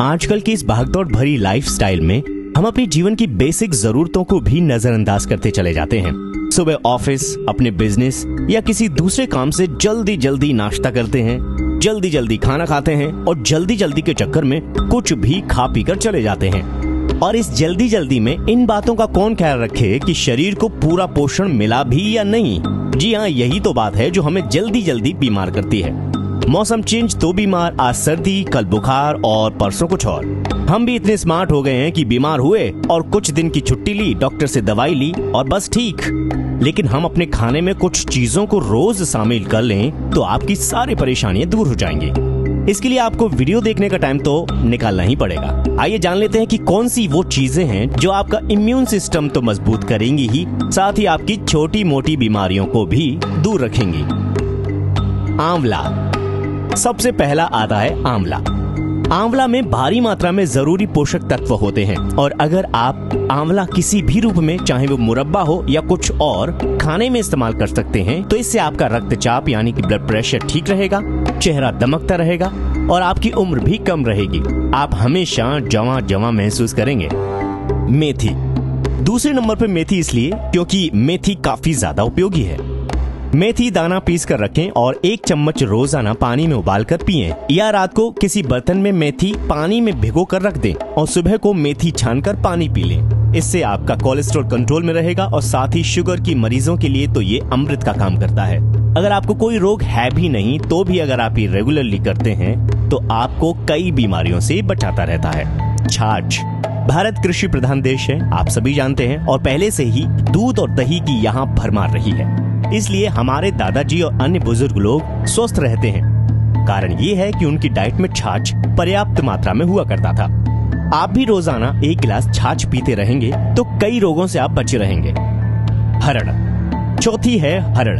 आजकल की इस भागदौड़ भरी लाइफस्टाइल में हम अपनी जीवन की बेसिक जरूरतों को भी नजरअंदाज करते चले जाते हैं। सुबह ऑफिस, अपने बिजनेस या किसी दूसरे काम से जल्दी जल्दी नाश्ता करते हैं, जल्दी जल्दी खाना खाते हैं और जल्दी जल्दी के चक्कर में कुछ भी खा पी कर चले जाते हैं। और इस जल्दी जल्दी में इन बातों का कौन ख्याल रखे कि शरीर को पूरा पोषण मिला भी या नहीं। जी हाँ, यही तो बात है जो हमें जल्दी जल्दी बीमार करती है। मौसम चेंज तो बीमार, आज सर्दी, कल बुखार और परसों कुछ और। हम भी इतने स्मार्ट हो गए हैं कि बीमार हुए और कुछ दिन की छुट्टी ली, डॉक्टर से दवाई ली और बस ठीक। लेकिन हम अपने खाने में कुछ चीजों को रोज शामिल कर लें तो आपकी सारी परेशानियां दूर हो जाएंगी। इसके लिए आपको वीडियो देखने का टाइम तो निकालना ही पड़ेगा। आइए जान लेते हैं कि कौन सी वो चीजें हैं जो आपका इम्यून सिस्टम तो मजबूत करेंगी ही, साथ ही आपकी छोटी मोटी बीमारियों को भी दूर रखेंगी। आंवला। सबसे पहला आता है आंवला। आंवला में भारी मात्रा में जरूरी पोषक तत्व होते हैं और अगर आप आंवला किसी भी रूप में, चाहे वो मुरब्बा हो या कुछ और, खाने में इस्तेमाल कर सकते हैं तो इससे आपका रक्तचाप यानी कि ब्लड प्रेशर ठीक रहेगा, चेहरा दमकता रहेगा और आपकी उम्र भी कम रहेगी। आप हमेशा जवां जवां महसूस करेंगे। मेथी। दूसरे नंबर पर मेथी इसलिए क्योंकि मेथी काफी ज्यादा उपयोगी है। मेथी दाना पीस कर रखें और 1 चम्मच रोजाना पानी में उबाल कर पिएं, या रात को किसी बर्तन में मेथी पानी में भिगो कर रख दें और सुबह को मेथी छानकर पानी पी लें। इससे आपका कोलेस्ट्रॉल कंट्रोल में रहेगा और साथ ही शुगर की मरीजों के लिए तो ये अमृत का काम करता है। अगर आपको कोई रोग है भी नहीं तो भी अगर आप ये रेगुलरली करते हैं तो आपको कई बीमारियों से बचाता रहता है। छाछ। भारत कृषि प्रधान देश है, आप सभी जानते हैं, और पहले से ही दूध और दही की यहाँ भरमार रही है। इसलिए हमारे दादाजी और अन्य बुजुर्ग लोग स्वस्थ रहते हैं। कारण ये है कि उनकी डाइट में छाछ पर्याप्त मात्रा में हुआ करता था। आप भी रोजाना 1 गिलास छाछ पीते रहेंगे तो कई रोगों से आप बचे रहेंगे। हरड़। चौथी है हरड़।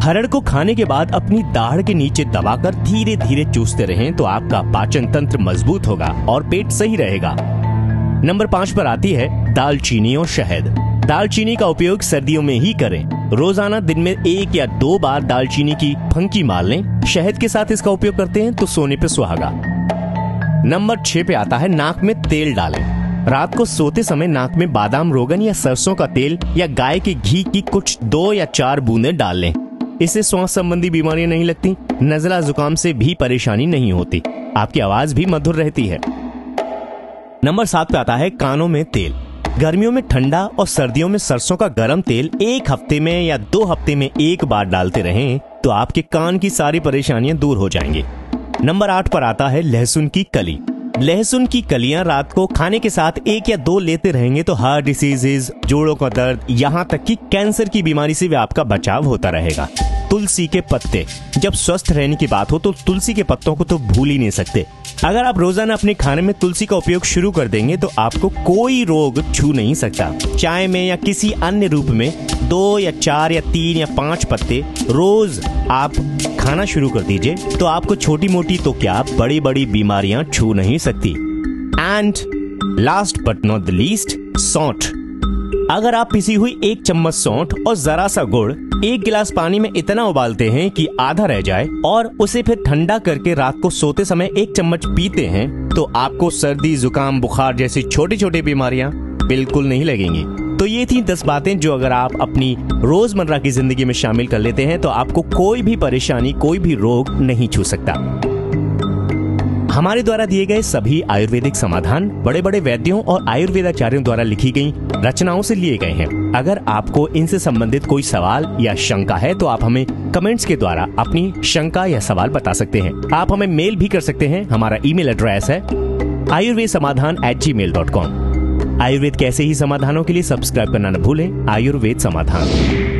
हरड़ को खाने के बाद अपनी दाढ़ के नीचे दबाकर धीरे धीरे चूसते रहें तो आपका पाचन तंत्र मजबूत होगा और पेट सही रहेगा। नंबर 5 पर आती है दालचीनी और शहद। दालचीनी का उपयोग सर्दियों में ही करें। रोजाना दिन में 1 या 2 बार दालचीनी की फंकी मार लें। शहद के साथ इसका उपयोग करते हैं तो सोने पे सुहागा। नंबर 6 पे आता है नाक में तेल डालें। रात को सोते समय नाक में बादाम, रोगन या सरसों का तेल या गाय के घी की कुछ 2 या 4 बूंदें डाल लें। इससे श्वास संबंधी बीमारियां नहीं लगती, नजला जुकाम से भी परेशानी नहीं होती, आपकी आवाज भी मधुर रहती है। नंबर 7 पे आता है कानों में तेल। गर्मियों में ठंडा और सर्दियों में सरसों का गर्म तेल 1 हफ्ते में या 2 हफ्ते में 1 बार डालते रहें तो आपके कान की सारी परेशानियां दूर हो जाएंगी। नंबर 8 पर आता है लहसुन की कली। लहसुन की कलियां रात को खाने के साथ 1 या 2 लेते रहेंगे तो हार्ट डिसीजेज, जोड़ों का दर्द, यहाँ तक कि कैंसर की बीमारी से भी आपका बचाव होता रहेगा। तुलसी के पत्ते। जब स्वस्थ रहने की बात हो तो तुलसी के पत्तों को तो भूल ही नहीं सकते। अगर आप रोजाना अपने खाने में तुलसी का उपयोग शुरू कर देंगे तो आपको कोई रोग छू नहीं सकता। चाय में या किसी अन्य रूप में 2 या 4 या 3 या 5 पत्ते रोज आप खाना शुरू कर दीजिए तो आपको छोटी मोटी तो क्या बड़ी बड़ी बीमारियां छू नहीं सकती। And last but not the least, सौंठ। अगर आप पिसी हुई 1 चम्मच सौंठ और जरा सा गुड़ 1 गिलास पानी में इतना उबालते हैं कि आधा रह जाए और उसे फिर ठंडा करके रात को सोते समय 1 चम्मच पीते हैं तो आपको सर्दी, जुकाम, बुखार जैसी छोटी छोटी बीमारियां बिल्कुल नहीं लगेंगी। तो ये थी 10 बातें जो अगर आप अपनी रोजमर्रा की जिंदगी में शामिल कर लेते हैं तो आपको कोई भी परेशानी, कोई भी रोग नहीं छू सकता। हमारे द्वारा दिए गए सभी आयुर्वेदिक समाधान बड़े बड़े वैद्यों और आयुर्वेदाचार्यों द्वारा लिखी गई रचनाओं से लिए गए हैं। अगर आपको इनसे संबंधित कोई सवाल या शंका है तो आप हमें कमेंट्स के द्वारा अपनी शंका या सवाल बता सकते हैं। आप हमें मेल भी कर सकते हैं। हमारा ईमेल एड्रेस है ayurvedsamadhan@gmail.com। आयुर्वेद के ऐसे ही समाधानों के लिए सब्सक्राइब करना न भूलें। आयुर्वेद समाधान।